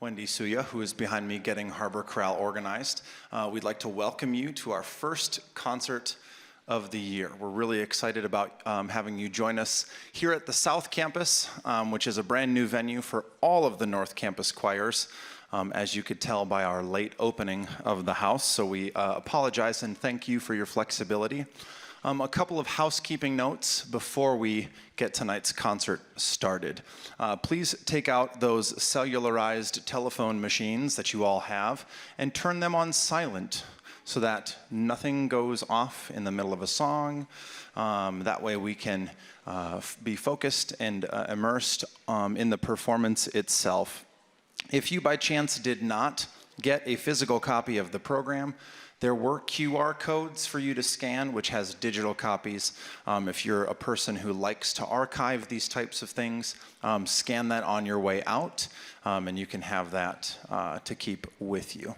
Wendy Suoja, who is behind me getting Harbor Corral organized. We'd like to welcome you to our first concert of the year. We're really excited about having you join us here at the South Campus, which is a brand new venue for all of the North Campus choirs, as you could tell by our late opening of the house. So we apologize and thank you for your flexibility. A couple of housekeeping notes before we get tonight's concert started. Please take out those cellularized telephone machines that you all have and turn them on silent so that nothing goes off in the middle of a song. That way we can be focused and immersed in the performance itself. If you by chance did not get a physical copy of the program, there were QR codes for you to scan, which has digital copies. If you're a person who likes to archive these types of things, scan that on your way out, and you can have that to keep with you.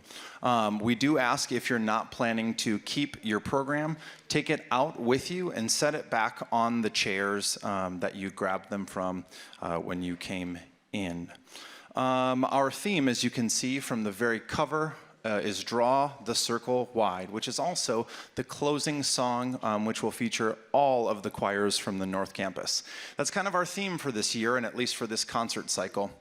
We do ask, if you're not planning to keep your program, take it out with you and set it back on the chairs that you grabbed them from when you came in. Our theme, as you can see from the very cover, is Draw the Circle Wide, which is also the closing song, which will feature all of the choirs from the North Campus. That's kind of our theme for this year, and at least for this concert cycle.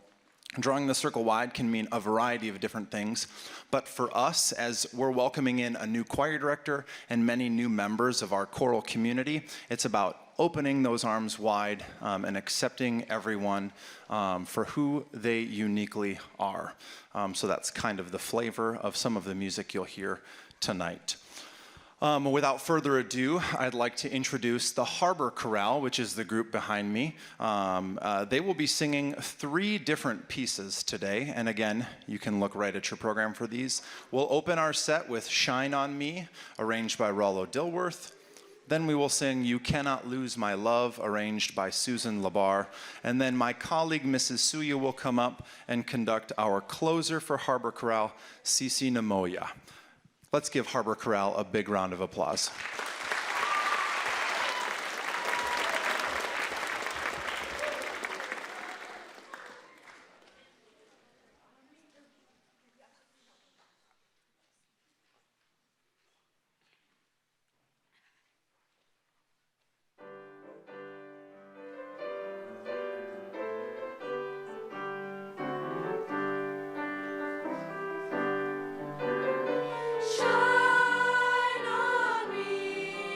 Drawing the circle wide can mean a variety of different things, but for us, as we're welcoming in a new choir director and many new members of our choral community, it's about opening those arms wide and accepting everyone for who they uniquely are. So that's kind of the flavor of some of the music you'll hear tonight. Without further ado, I'd like to introduce the Harbor Corral, which is the group behind me. They will be singing 3 different pieces today, and again, you can look right at your program for these. We'll open our set with Shine on Me, arranged by Rollo Dilworth. Then we will sing You Cannot Lose My Love, arranged by Susan Labar. And then my colleague, Mrs. Suoja, will come up and conduct our closer for Harbor Corral, Sisi Namoya. Let's give Harbor Corral a big round of applause. Shine on me.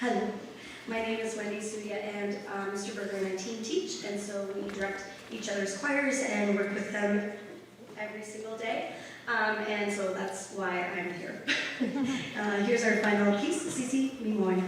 Hello, my name is Wendy, Suoja, and Mr. Berger and I team teach, and so we direct each other's choirs and work with them every single day, and so that's why I'm here. Here's our final piece, Sisi Mimoy.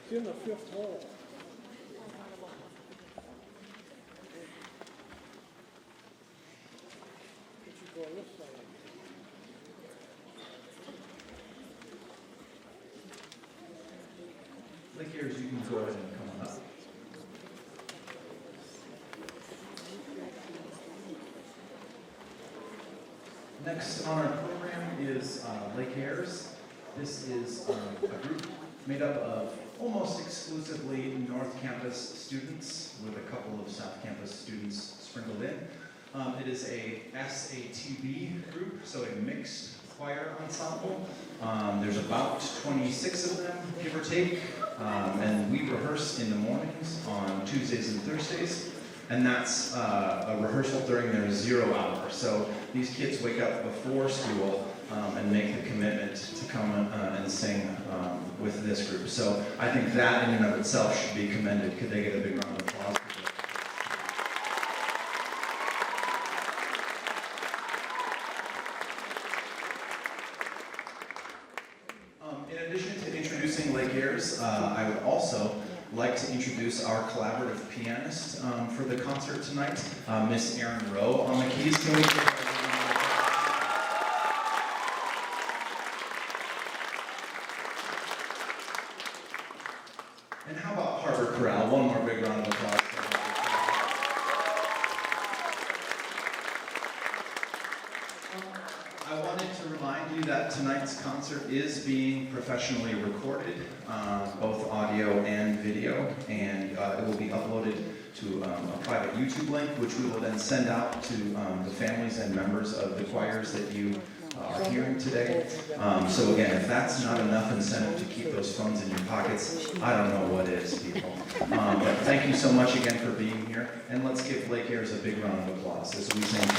It's in the fifth hole. It should go on this side. Lakers, you can go ahead and come on up. Next on our program is Lakers. This is a group made up of almost exclusively North Campus students with a couple of South Campus students sprinkled in. It is a SATB group, so a mixed choir ensemble. There's about 26 of them, give or take, and we rehearse in the mornings on Tuesdays and Thursdays, and that's a rehearsal during their 0 hour. So these kids wake up before school and make the commitment to come and sing with this group. So I think that in and of itself should be commended. Could they get a big round of applause? In addition to introducing Voyagers, I would also like to introduce our collaborative pianist for the concert tonight, Miss Erin Rowe on the keys. Can we give her a round of applause? And how about Harbor Corral? One more big round of applause. I wanted to remind you that tonight's concert is being professionally recorded, both audio and video, and it will be uploaded to a private YouTube link, which we will then send out to the families and members of the choirs that you are hearing today. So again, if that's not enough incentive to keep those phones in your pockets, I don't know what is, people. But thank you so much again for being here, and let's give Voyagers a big round of applause as we sing.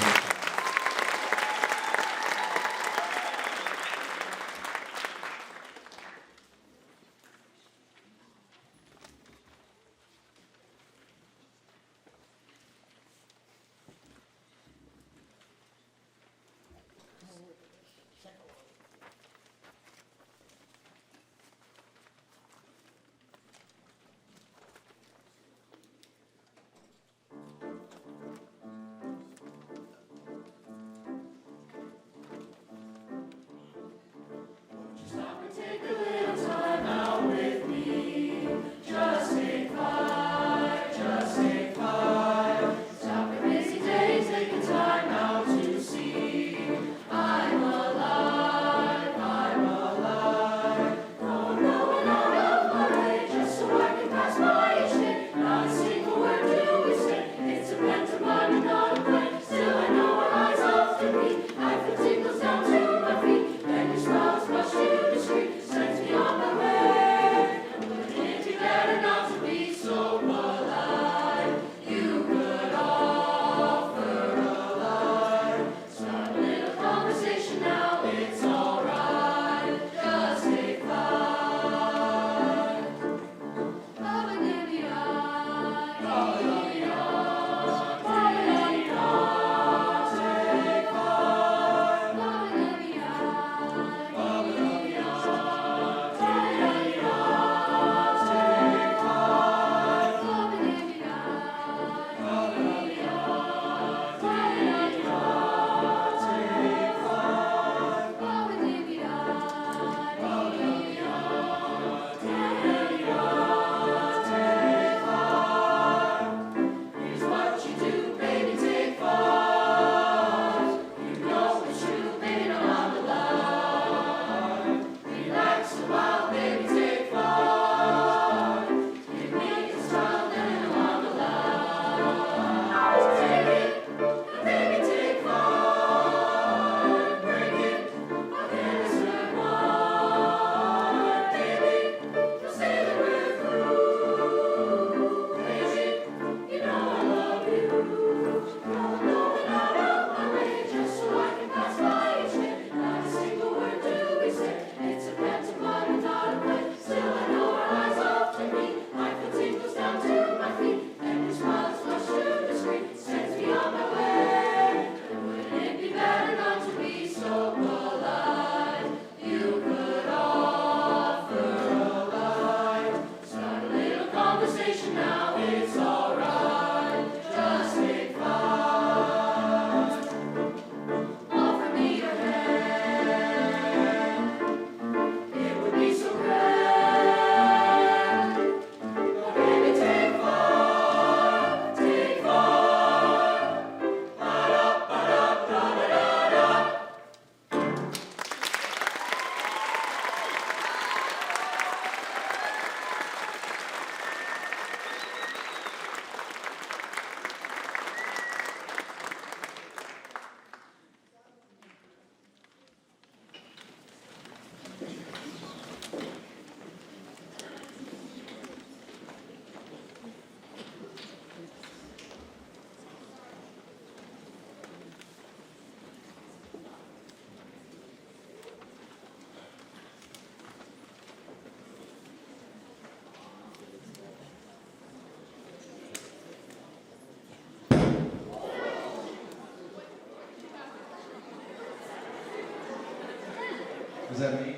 Is that me?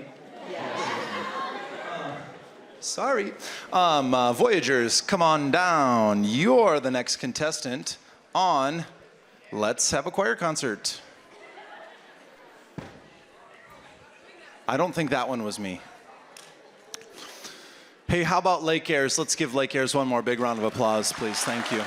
Sorry. Voyagers, come on down. You're the next contestant on Let's Have a Choir Concert. I don't think that one was me. Hey, how about Lake Airs? Let's give Lake Airs one more big round of applause, please. Thank you.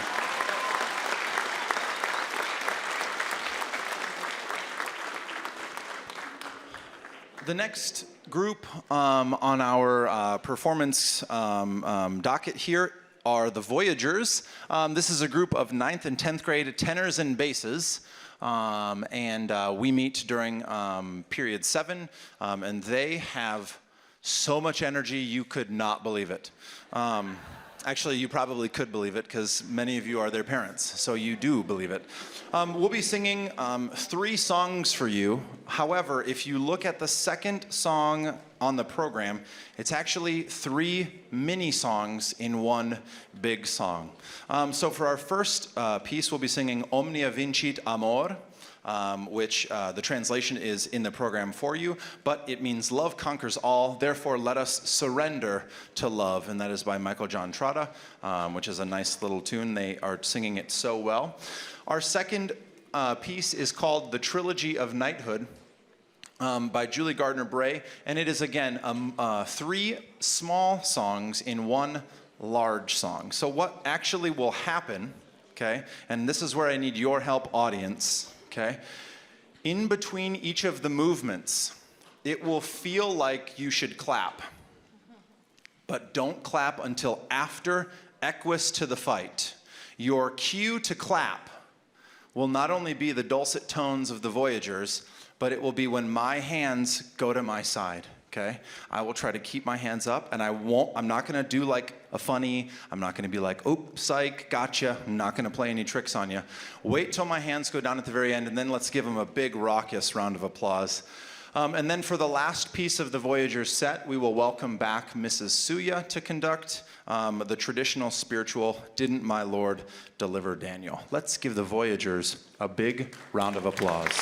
The next group on our performance docket here are the Voyagers. This is a group of 9th and 10th grade tenors and basses. We meet during period 7, and they have so much energy you could not believe it. Actually, you probably could believe it because many of you are their parents, so you do believe it. We'll be singing 3 songs for you. However, if you look at the second song on the program, it's actually 3 mini songs in one big song. So for our first piece, we'll be singing Omnia Vincit Amor, which the translation is in the program for you, but it means love conquers all, therefore let us surrender to love, and that is by Michael John Trotta, which is a nice little tune. They are singing it so well. Our second piece is called The Trilogy of Knighthood by Julie Gardner-Bray, and it is again 3 small songs in one large song. So what actually will happen, okay, and this is where I need your help, audience, okay? In between each of the movements, it will feel like you should clap, but don't clap until after Equus to the fight. Your cue to clap will not only be the dulcet tones of the Voyagers, but it will be when my hands go to my side, okay? I will try to keep my hands up, and I'm not gonna do like a funny, I'm not gonna be like, oh, psych, gotcha. I'm not gonna play any tricks on you. Wait till my hands go down at the very end, and then let's give them a big raucous round of applause. And then for the last piece of the Voyagers set, we will welcome back Mrs. Suoja to conduct the traditional spiritual, Didn't My Lord Deliver Daniel? Let's give the Voyagers a big round of applause.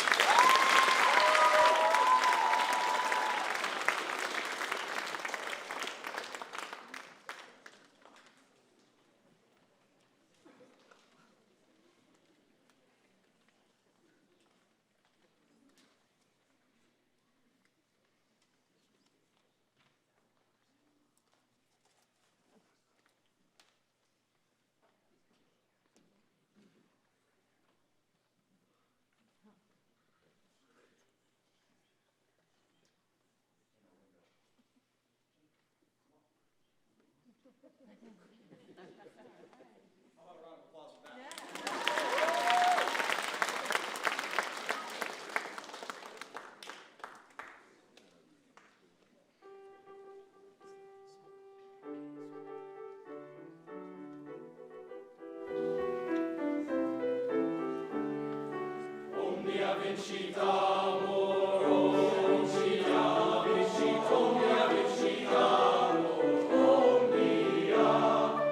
Omnia vincit amor, omnia vincit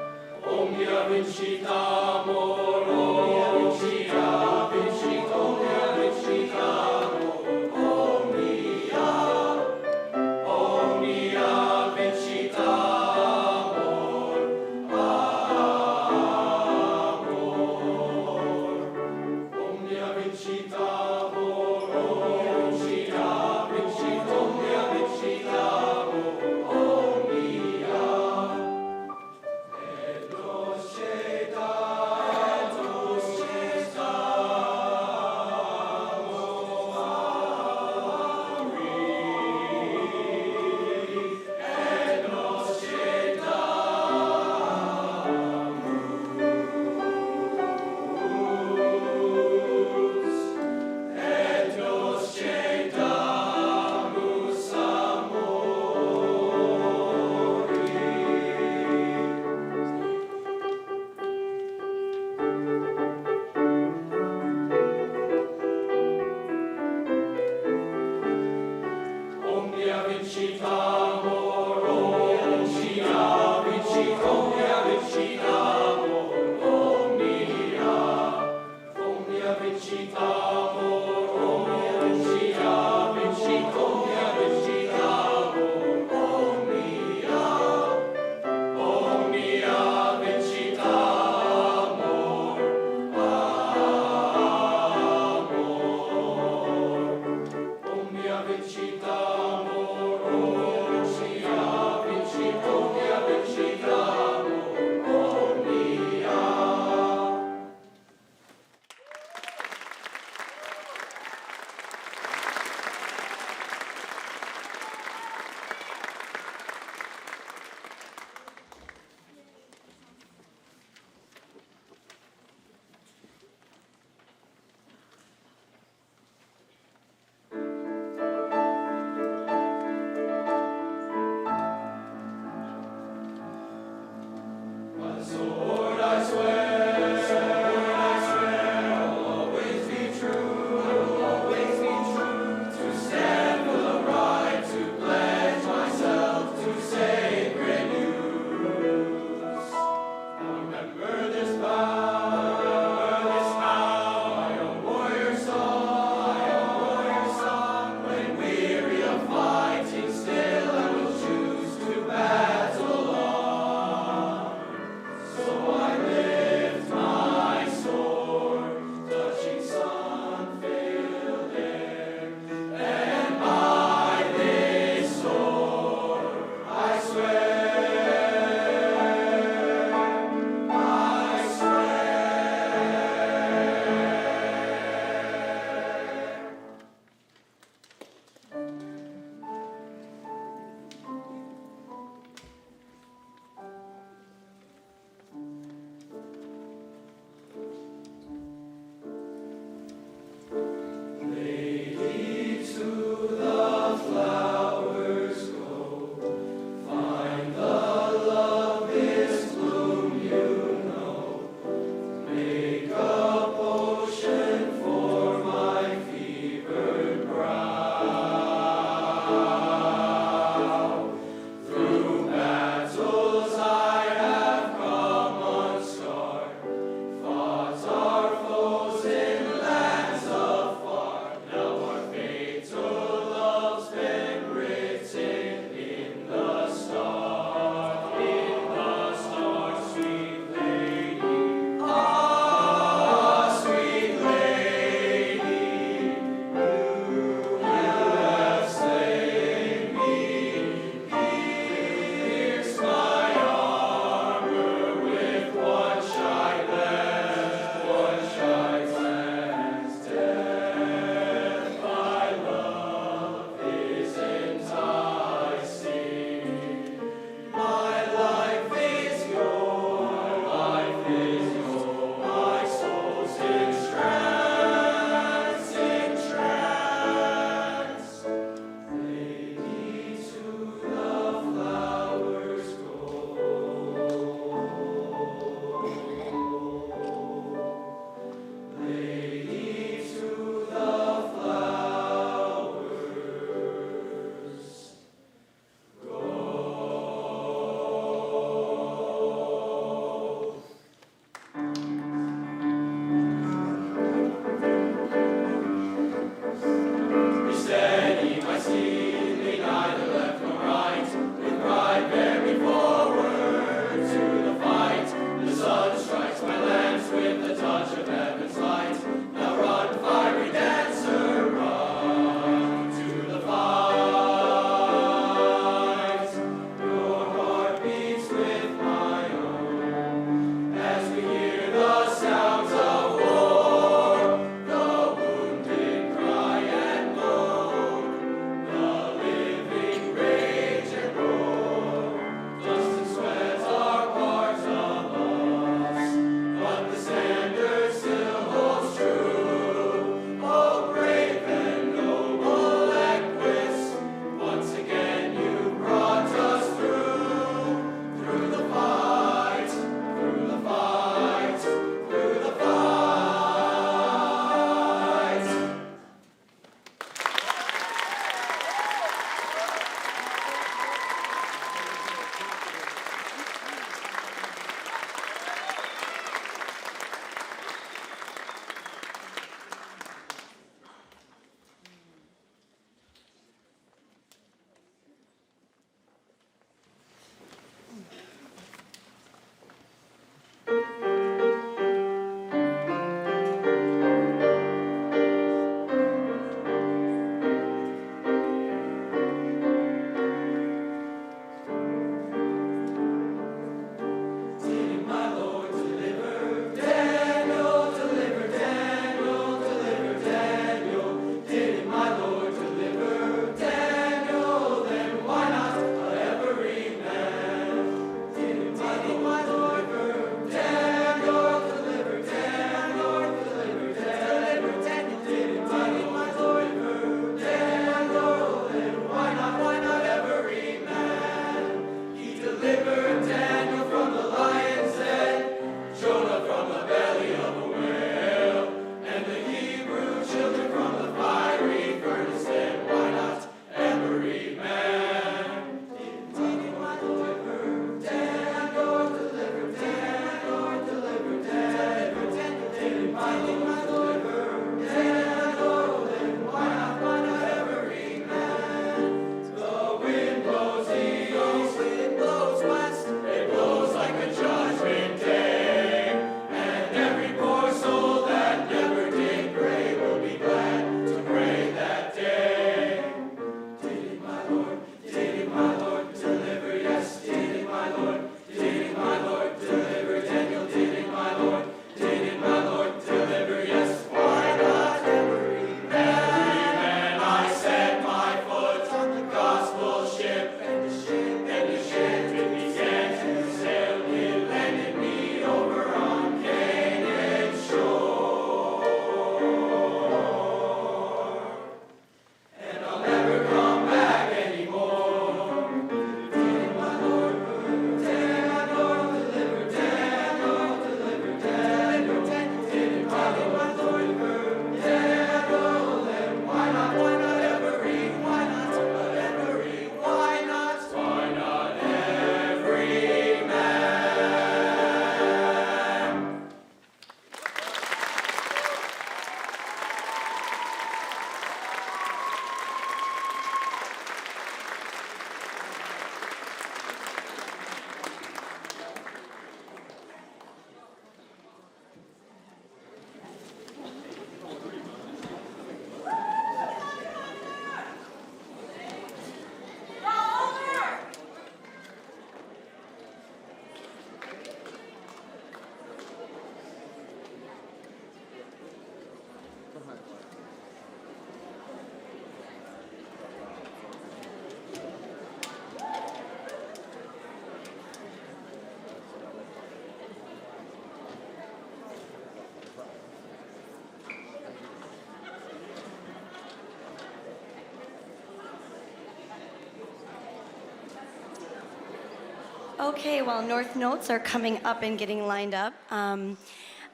Okay, while North Notes are coming up and getting lined up,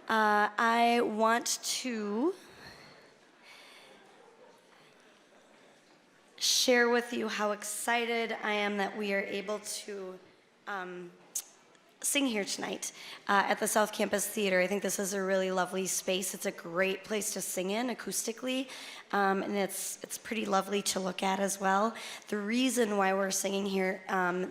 I want to share with you how excited I am that we are able to sing here tonight at the South Campus Theater. I think this is a really lovely space. It's a great place to sing in acoustically, and it's pretty lovely to look at as well. The reason why we're singing here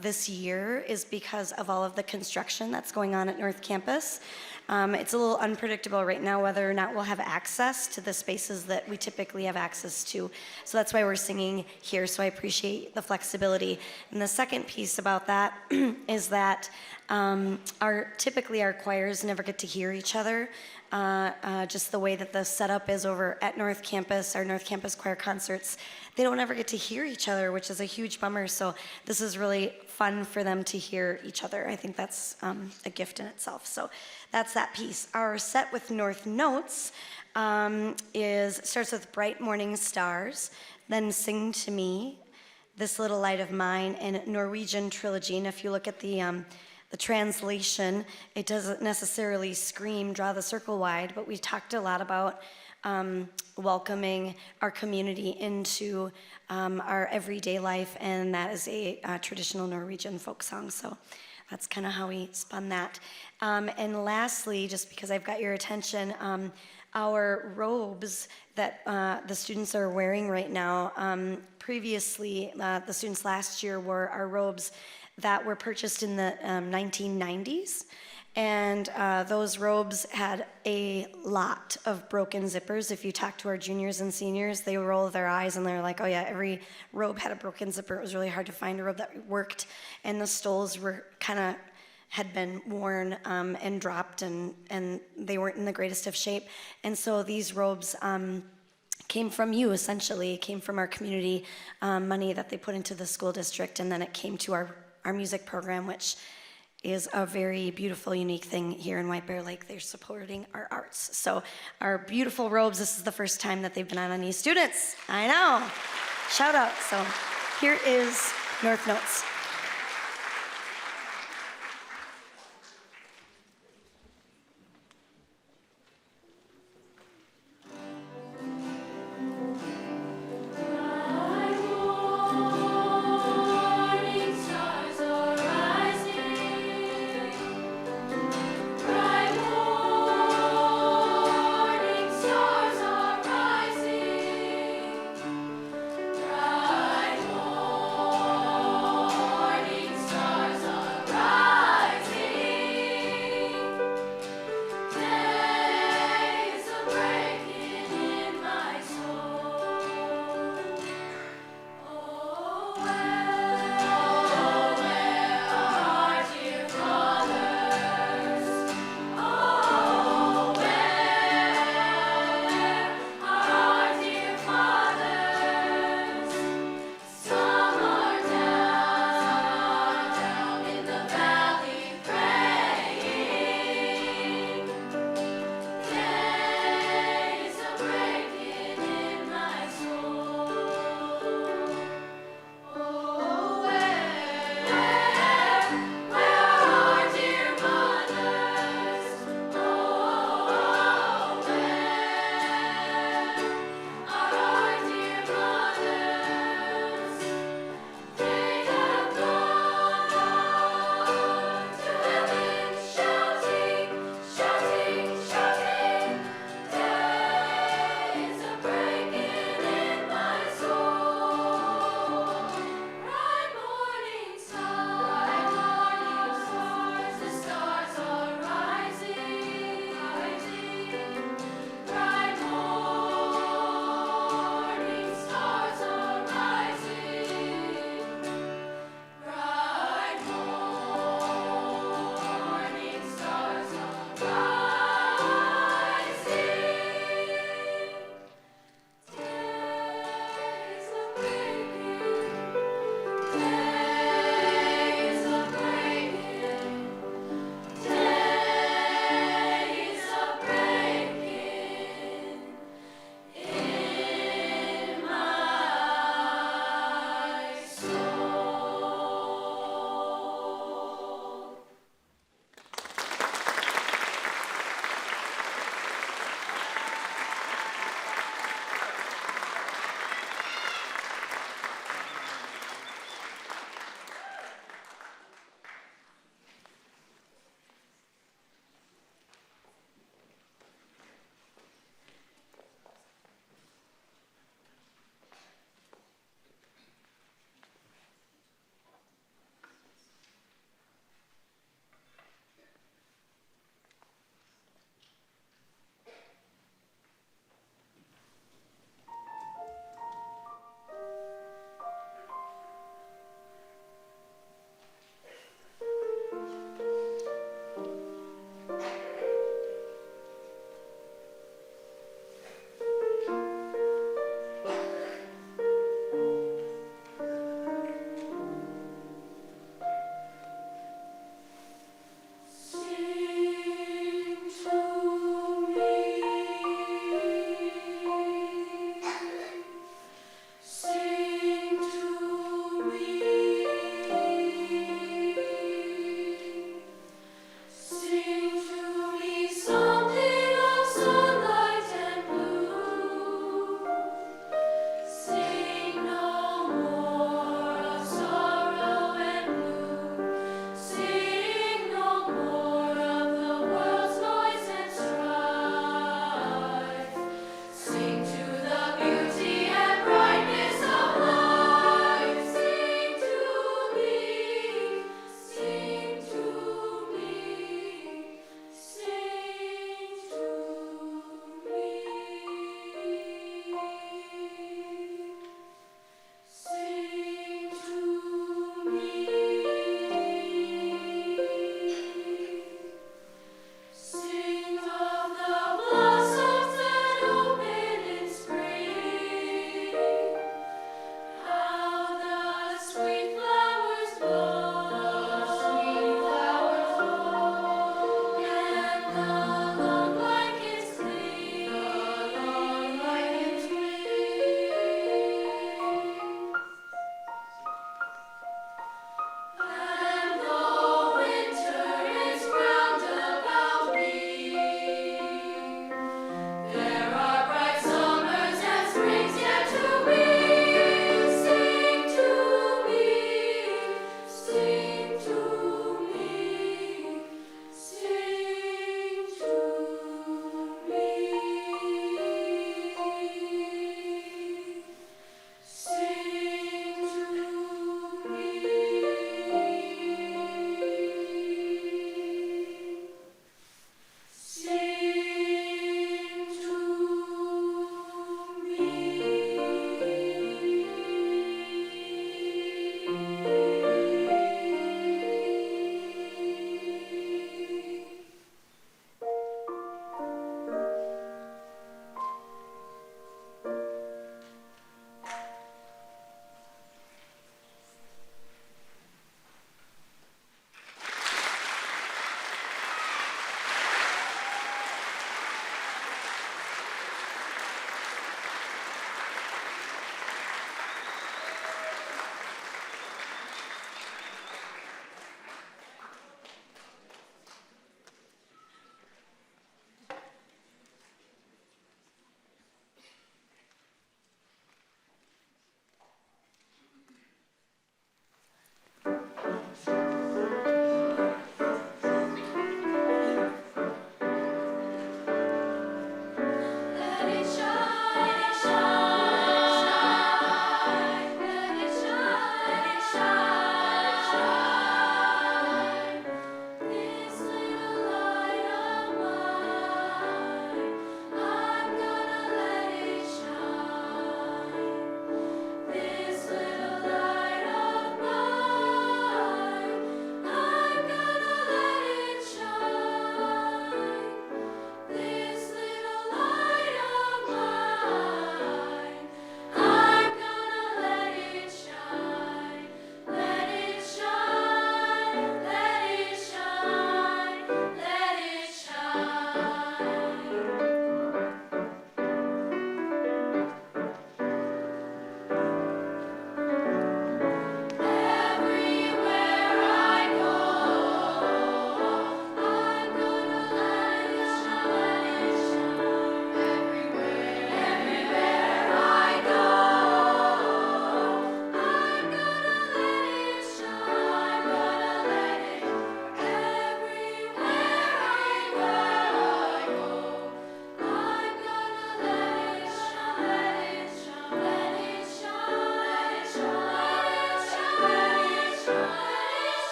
this year is because of all of the construction that's going on at North Campus. It's a little unpredictable right now whether or not we'll have access to the spaces that we typically have access to. So that's why we're singing here, so I appreciate the flexibility. And the second piece about that is that typically our choirs never get to hear each other. Just the way that the setup is over at North Campus, our North Campus choir concerts, they don't ever get to hear each other, which is a huge bummer. So this is really fun for them to hear each other. I think that's a gift in itself. So that's that piece. Our set with North Notes starts with Bright Morning Stars, then Sing to Me, This Little Light of Mine, and Norwegian Trilogy. And if you look at the translation, it doesn't necessarily scream draw the circle wide, but we talked a lot about welcoming our community into our everyday life, and that is a traditional Norwegian folk song. So that's kind of how we spun that. And lastly, just because I've got your attention, our robes that the students are wearing right now, previously, the students last year wore our robes that were purchased in the 1990s. And those robes had a lot of broken zippers. If you talk to our juniors and seniors, they roll their eyes and they're like, oh yeah, every robe had a broken zipper. It was really hard to find a robe that worked. And the stoles were had been worn and dropped, and they weren't in the greatest of shape. And so these robes came from you, essentially. It came from our community money that they put into the school district, and then it came to our music program, which is a very beautiful, unique thing here in White Bear Lake. They're supporting our arts. So our beautiful robes, this is the first time that they've been on any students. I know. Shout out. So here is North Notes. Bright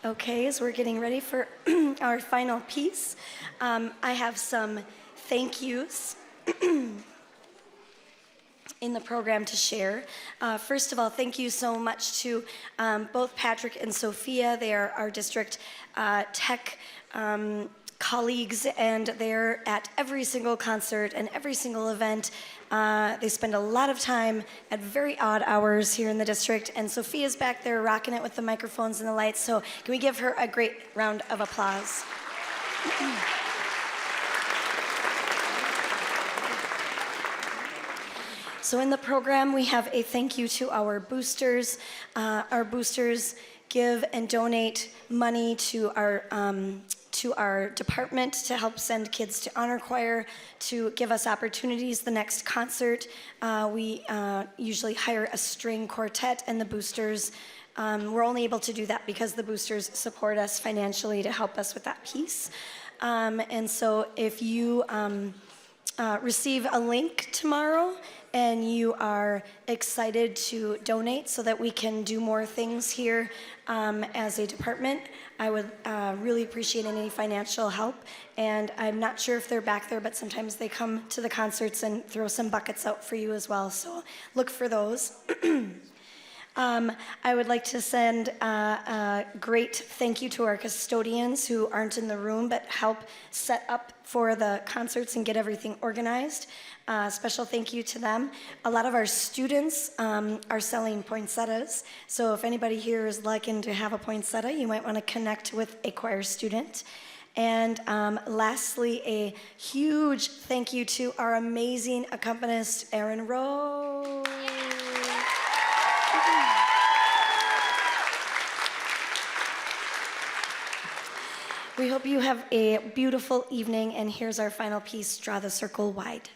Okay, as we're getting ready for our final piece, I have some thank yous in the program to share. First of all, thank you so much to both Patrick and Sophia. They are our district tech colleagues, and they're at every single concert and every single event. They spend a lot of time at very odd hours here in the district, and Sophia's back there rocking it with the microphones and the lights, so can we give her a great round of applause? So in the program, we have a thank you to our boosters. Our boosters give and donate money to our department to help send kids to honor choir, to give us opportunities. The next concert, we usually hire a string quartet, and the boosters, we're only able to do that because the boosters support us financially to help us with that piece. And so if you receive a link tomorrow and you are excited to donate so that we can do more things here as a department, I would really appreciate any financial help. And I'm not sure if they're back there, but sometimes they come to the concerts and throw some buckets out for you as well, so look for those. I would like to send a great thank you to our custodians who aren't in the room but help set up for the concerts and get everything organized. Special thank you to them. A lot of our students are selling poinsettias, so if anybody here is looking to have a poinsettia, you might want to connect with a choir student. And lastly, a huge thank you to our amazing accompanist, Erin Rowe. We hope you have a beautiful evening, and here's our final piece, Draw the Circle Wide.